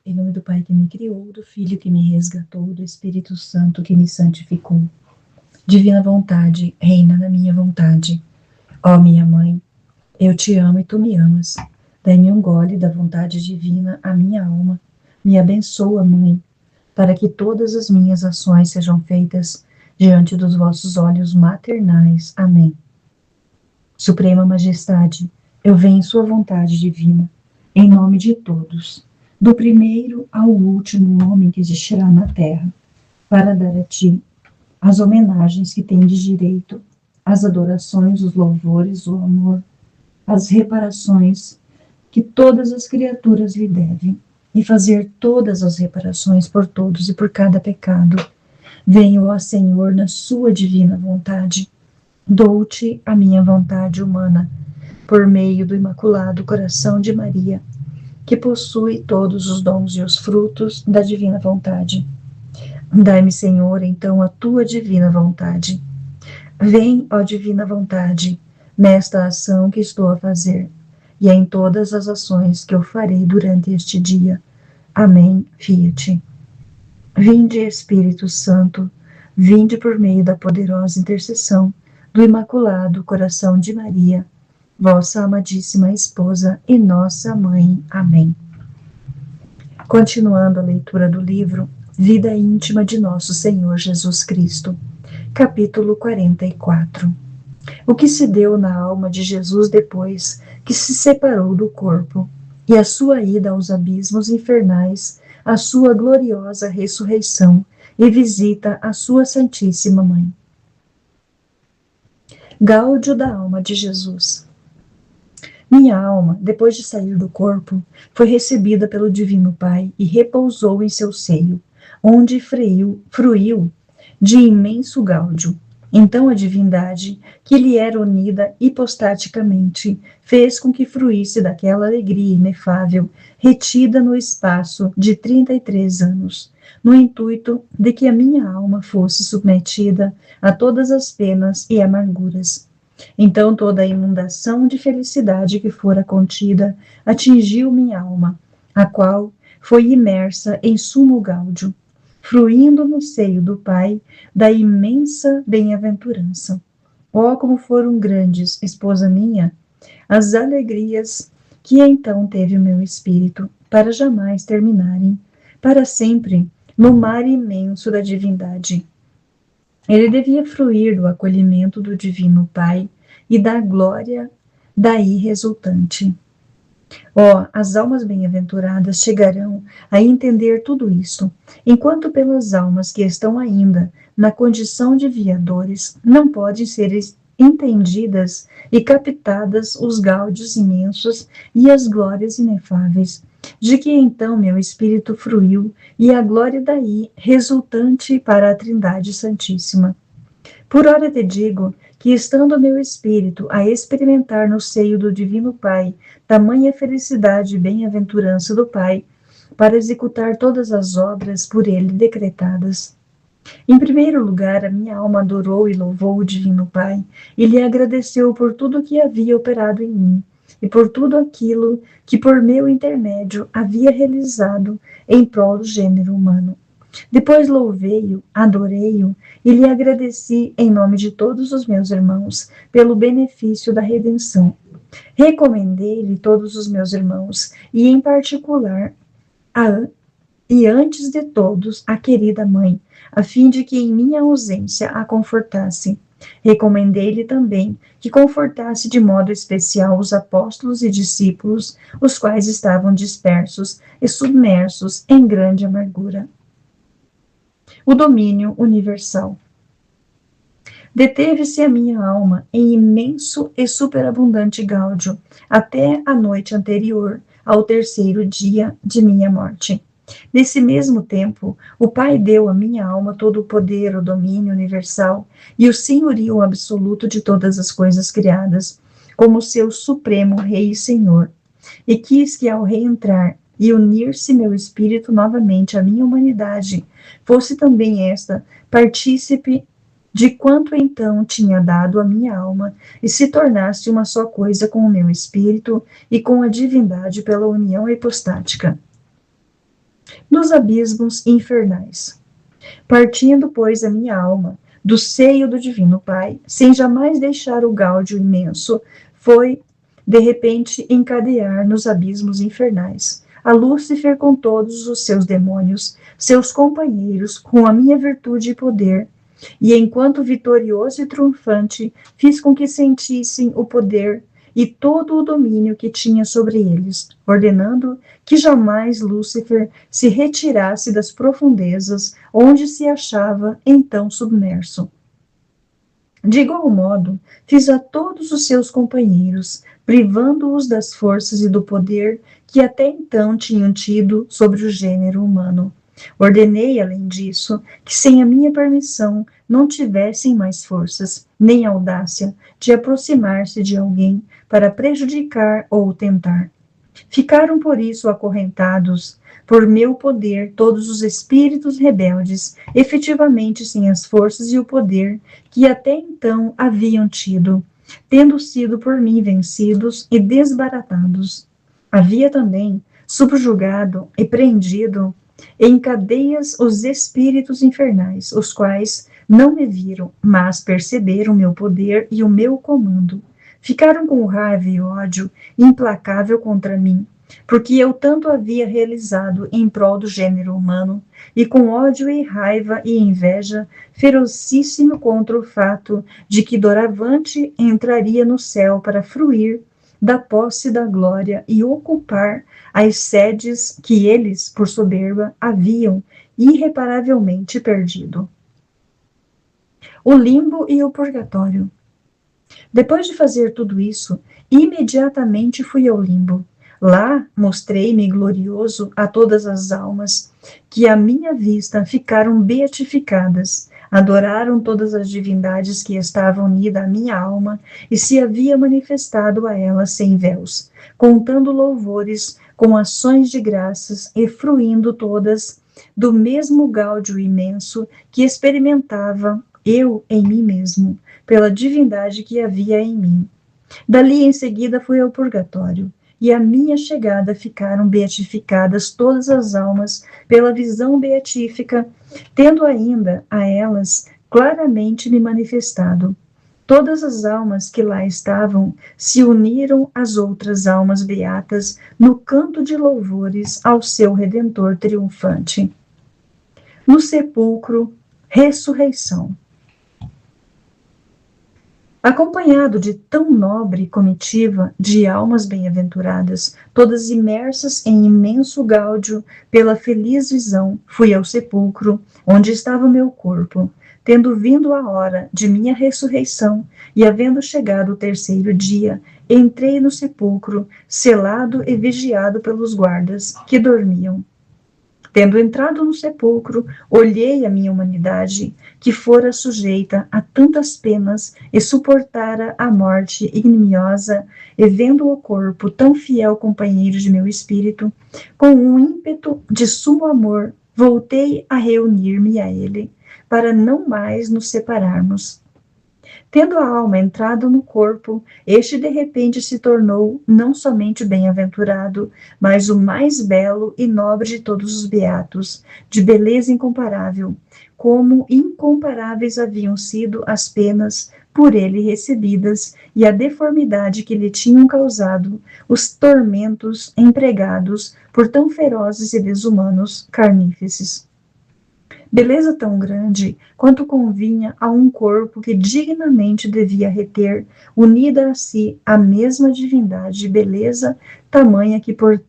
Em nome do Pai que me criou, do Filho que me resgatou, do Espírito Santo que me santificou. Divina vontade, reina na minha vontade. Ó minha mãe, eu te amo e tu me amas. Dai-me um gole da vontade divina à minha alma. Me abençoa, mãe, para que todas as minhas ações sejam feitas diante dos vossos olhos maternais. Amém. Suprema Majestade, eu venho em sua vontade divina, em nome de todos, do primeiro ao último homem que existirá na terra, para dar a ti as homenagens que tendes direito, as adorações, os louvores, o amor, as reparações que todas as criaturas lhe devem, e fazer todas as reparações por todos e por cada pecado. Venho, ó Senhor, na sua divina vontade, dou-te a minha vontade humana, por meio do Imaculado Coração de Maria, que possui todos os dons e os frutos da divina vontade. Dai-me, Senhor, então a tua divina vontade. Vem, ó divina vontade, nesta ação que estou a fazer, e em todas as ações que eu farei durante este dia. Amém. Fiat. Vinde, Espírito Santo, vinde por meio da poderosa intercessão do Imaculado Coração de Maria, vossa amadíssima esposa e nossa mãe. Amém. Continuando a leitura do livro Vida Íntima de Nosso Senhor Jesus Cristo, capítulo 44. O que se deu na alma de Jesus depois que se separou do corpo, e a sua ida aos abismos infernais, a sua gloriosa ressurreição e visita à sua Santíssima Mãe. Gáudio da alma de Jesus. Minha alma, depois de sair do corpo, foi recebida pelo Divino Pai e repousou em seu seio, onde fruiu de imenso gáudio. Então a divindade, que lhe era unida hipostaticamente, fez com que fruísse daquela alegria inefável, retida no espaço de 33 anos, no intuito de que a minha alma fosse submetida a todas as penas e amarguras. Então toda a inundação de felicidade que fora contida atingiu minha alma, a qual foi imersa em sumo gáudio, fruindo no seio do Pai da imensa bem-aventurança. Oh, como foram grandes, esposa minha, as alegrias que então teve o meu espírito, para jamais terminarem, para sempre, no mar imenso da divindade. Ele devia fruir do acolhimento do Divino Pai e da glória daí resultante. Oh, as almas bem-aventuradas chegarão a entender tudo isso, enquanto pelas almas que estão ainda na condição de viadores não podem ser entendidas e captadas os gáudios imensos e as glórias inefáveis, de que então meu espírito fruiu e a glória daí resultante para a Trindade Santíssima. Por ora te digo que, estando meu espírito a experimentar no seio do Divino Pai tamanha felicidade e bem-aventurança do Pai, para executar todas as obras por ele decretadas. Em primeiro lugar, a minha alma adorou e louvou o Divino Pai, e lhe agradeceu por tudo que havia operado em mim, e por tudo aquilo que por meu intermédio havia realizado em prol do gênero humano. Depois louvei-o, adorei-o e lhe agradeci em nome de todos os meus irmãos pelo benefício da redenção. Recomendei-lhe todos os meus irmãos e, em particular, e antes de todos, a querida mãe, a fim de que em minha ausência a confortasse. Recomendei-lhe também que confortasse de modo especial os apóstolos e discípulos, os quais estavam dispersos e submersos em grande amargura. O domínio universal. Deteve-se a minha alma em imenso e superabundante gáudio, até a noite anterior ao terceiro dia de minha morte. Nesse mesmo tempo, o Pai deu à minha alma todo o poder, o domínio universal e o senhorio absoluto de todas as coisas criadas, como seu supremo Rei e Senhor, e quis que, ao reentrar e unir-se meu espírito novamente à minha humanidade, fosse também esta partícipe de quanto então tinha dado à minha alma e se tornasse uma só coisa com o meu espírito e com a divindade pela união hipostática. nos abismos infernais. Partindo, pois, a minha alma do seio do Divino Pai, sem jamais deixar o gáudio imenso, foi, de repente, encadear nos abismos infernais. A Lúcifer com todos os seus demônios, seus companheiros, com a minha virtude e poder, e enquanto vitorioso e triunfante, fiz com que sentissem o poder e todo o domínio que tinha sobre eles, ordenando que jamais Lúcifer se retirasse das profundezas onde se achava então submerso. De igual modo, fiz a todos os seus companheiros, privando-os das forças e do poder que até então tinham tido sobre o gênero humano. Ordenei, além disso, que sem a minha permissão não tivessem mais forças, nem audácia, de aproximar-se de alguém para prejudicar ou tentar. Ficaram por isso acorrentados por meu poder todos os espíritos rebeldes, efetivamente sem as forças e o poder que até então haviam tido, tendo sido por mim vencidos e desbaratados. Havia também subjugado e prendido em cadeias os espíritos infernais, os quais não me viram, mas perceberam meu poder e o meu comando. Ficaram com raiva e ódio implacável contra mim, porque eu tanto havia realizado em prol do gênero humano, e com ódio e raiva e inveja ferocíssimo contra o fato de que doravante entraria no céu para fruir da posse da glória e ocupar as sedes que eles, por soberba, haviam irreparavelmente perdido. O limbo e o purgatório. Depois de fazer tudo isso, imediatamente fui ao limbo. Lá mostrei-me glorioso a todas as almas que à minha vista ficaram beatificadas, adoraram todas as divindades que estavam unidas à minha alma e se havia manifestado a elas sem véus, contando louvores com ações de graças e fruindo todas do mesmo gáudio imenso que experimentava eu em mim mesmo, pela divindade que havia em mim. Dali em seguida fui ao purgatório, e à minha chegada ficaram beatificadas todas as almas pela visão beatífica, tendo ainda a elas claramente me manifestado. Todas as almas que lá estavam se uniram às outras almas beatas no canto de louvores ao seu Redentor triunfante. No sepulcro, ressurreição. Acompanhado de tão nobre comitiva de almas bem-aventuradas, todas imersas em imenso gáudio pela feliz visão, fui ao sepulcro, onde estava o meu corpo. Tendo vindo a hora de minha ressurreição e havendo chegado o terceiro dia, entrei no sepulcro, selado e vigiado pelos guardas, que dormiam. Tendo entrado no sepulcro, olhei a minha humanidade, que fora sujeita a tantas penas e suportara a morte ignominiosa, e vendo o corpo tão fiel companheiro de meu espírito, com um ímpeto de sumo amor, voltei a reunir-me a ele, para não mais nos separarmos. Tendo a alma entrado no corpo, este de repente se tornou não somente bem-aventurado, mas o mais belo e nobre de todos os beatos, de beleza incomparável, como incomparáveis haviam sido as penas por ele recebidas e a deformidade que lhe tinham causado os tormentos empregados por tão ferozes e desumanos carnífices. Beleza tão grande quanto convinha a um corpo que dignamente devia reter, unida a si, a mesma divindade de beleza, tamanha que por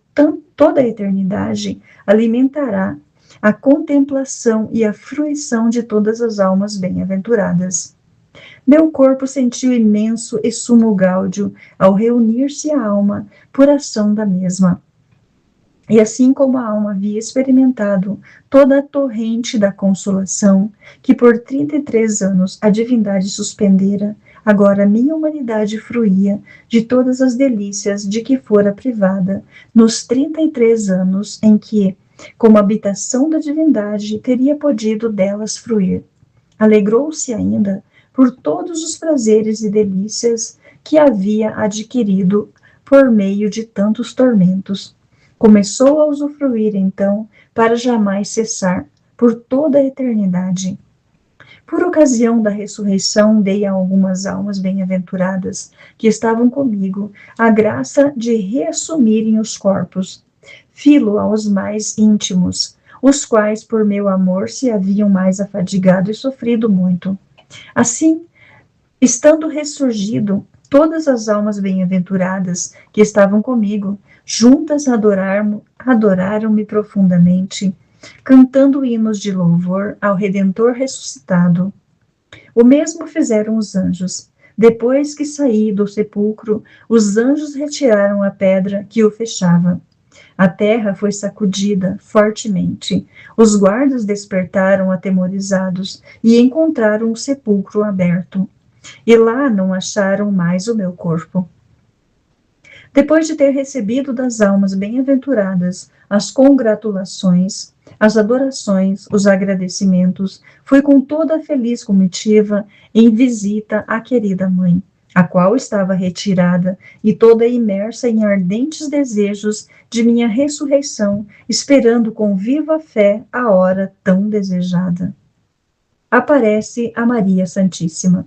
toda a eternidade alimentará a contemplação e a fruição de todas as almas bem-aventuradas. Meu corpo sentiu imenso e sumo gáudio ao reunir-se à alma por ação da mesma. E assim como a alma havia experimentado toda a torrente da consolação, que por 33 anos a divindade suspendera, agora a minha humanidade fruía de todas as delícias de que fora privada nos 33 anos em que, como habitação da divindade, teria podido delas fruir. Alegrou-se ainda por todos os prazeres e delícias que havia adquirido por meio de tantos tormentos. começou a usufruir então, para jamais cessar, por toda a eternidade. Por ocasião da ressurreição, dei a algumas almas bem-aventuradas que estavam comigo a graça de reassumirem os corpos. Filo aos mais íntimos, os quais, por meu amor, se haviam mais afadigado e sofrido muito. Assim, estando ressurgido, todas as almas bem-aventuradas que estavam comigo, juntas adoraram-me profundamente, cantando hinos de louvor ao Redentor ressuscitado. O mesmo fizeram os anjos. Depois que saí do sepulcro, os anjos retiraram a pedra que o fechava. A terra foi sacudida fortemente. Os guardas despertaram atemorizados e encontraram o sepulcro aberto. E lá não acharam mais o meu corpo. Depois de ter recebido das almas bem-aventuradas as congratulações, as adorações, os agradecimentos, fui com toda a feliz comitiva em visita à querida mãe, a qual estava retirada e toda imersa em ardentes desejos de minha ressurreição, esperando com viva fé a hora tão desejada. Aparece a Maria Santíssima.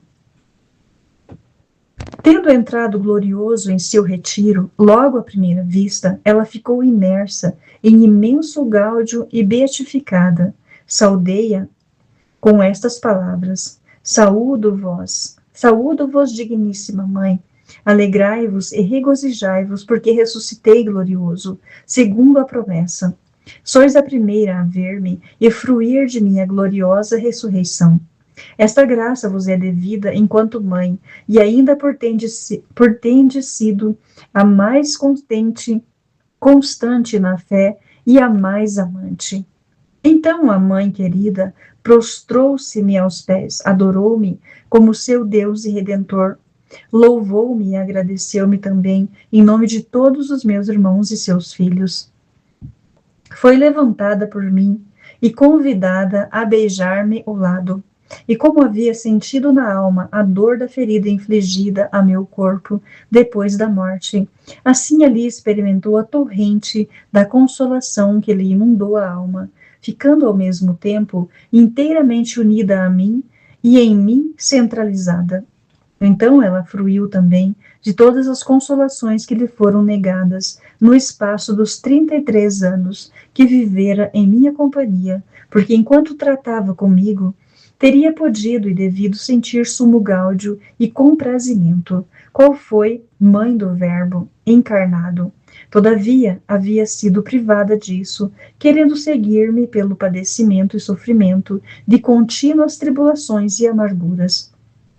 Tendo entrado glorioso em seu retiro, logo à primeira vista, ela ficou imersa em imenso gáudio e beatificada. Saudei-a com estas palavras: saúdo-vos, digníssima mãe. Alegrai-vos e regozijai-vos, porque ressuscitei glorioso, segundo a promessa. Sois a primeira a ver-me e fruir de minha gloriosa ressurreição. Esta graça vos é devida enquanto mãe, e ainda por tende sido a mais constante na fé e a mais amante. Então a mãe querida prostrou-se-me aos pés, adorou-me como seu Deus e Redentor, louvou-me e agradeceu-me também em nome de todos os meus irmãos e seus filhos. Foi levantada por mim e convidada a beijar-me o lado. E como havia sentido na alma a dor da ferida infligida a meu corpo depois da morte, assim ali experimentou a torrente da consolação que lhe inundou a alma, ficando ao mesmo tempo inteiramente unida a mim e em mim centralizada. Então ela fruiu também de todas as consolações que lhe foram negadas no espaço dos 33 anos que vivera em minha companhia, porque enquanto tratava comigo, teria podido e devido sentir sumo gáudio e comprazimento, qual foi mãe do Verbo encarnado. Todavia, havia sido privada disso, querendo seguir-me pelo padecimento e sofrimento de contínuas tribulações e amarguras.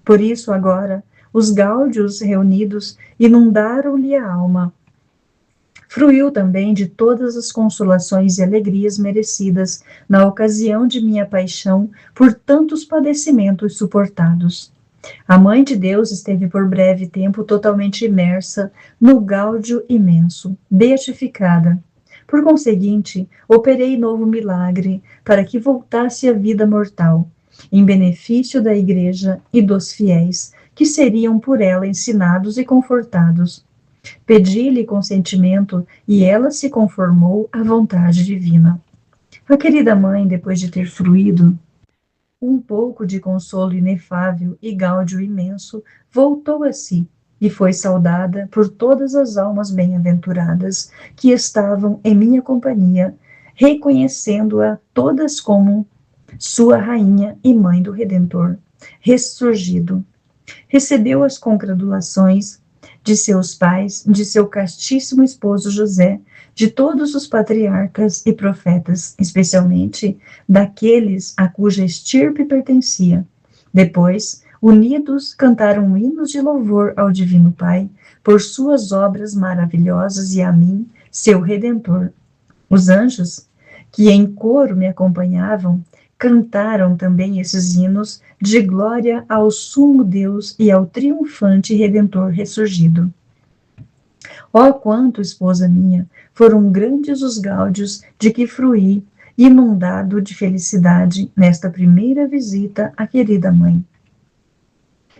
Por isso, agora, os gáudios reunidos inundaram-lhe a alma. Fruiu também de todas as consolações e alegrias merecidas na ocasião de minha paixão por tantos padecimentos suportados. A Mãe de Deus esteve por breve tempo totalmente imersa no gáudio imenso, beatificada. Por conseguinte, operei novo milagre para que voltasse à vida mortal, em benefício da Igreja e dos fiéis, que seriam por ela ensinados e confortados. Pedi-lhe consentimento e ela se conformou à vontade divina. A querida mãe, depois de ter fruído um pouco de consolo inefável e gáudio imenso, voltou a si e foi saudada por todas as almas bem-aventuradas que estavam em minha companhia, reconhecendo-a todas como sua rainha e mãe do Redentor, ressurgido. Recebeu as congratulações de seus pais, de seu castíssimo esposo José, de todos os patriarcas e profetas, especialmente daqueles a cuja estirpe pertencia. Depois, unidos, cantaram hinos de louvor ao Divino Pai por suas obras maravilhosas e a mim, seu Redentor. Os anjos, que em coro me acompanhavam, cantaram também esses hinos de glória ao sumo Deus e ao triunfante Redentor ressurgido. Ó quanto, esposa minha, foram grandes os gáudios de que fruí, inundado de felicidade nesta primeira visita à querida mãe.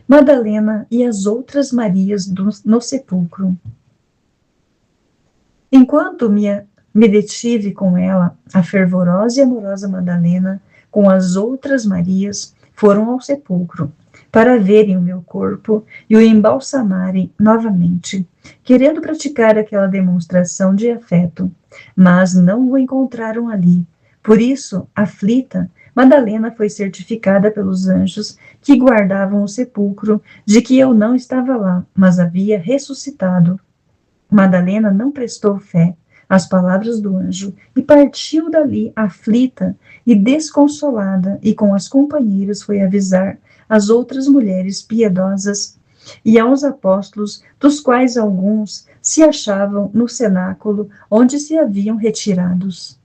Madalena e as outras Marias no sepulcro. Enquanto me Me detive com ela, a fervorosa e amorosa Madalena, com as outras Marias, foram ao sepulcro, para verem o meu corpo e o embalsamarem novamente, querendo praticar aquela demonstração de afeto, mas não o encontraram ali. Por isso, aflita, Madalena foi certificada pelos anjos que guardavam o sepulcro de que eu não estava lá, mas havia ressuscitado. Madalena não prestou fé às palavras do anjo e partiu dali aflita e desconsolada, e com as companheiras foi avisar as outras mulheres piedosas e aos apóstolos, dos quais alguns se achavam no cenáculo onde se haviam retirados.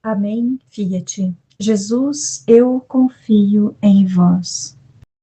Amém, fiat. Jesus, eu confio em vós.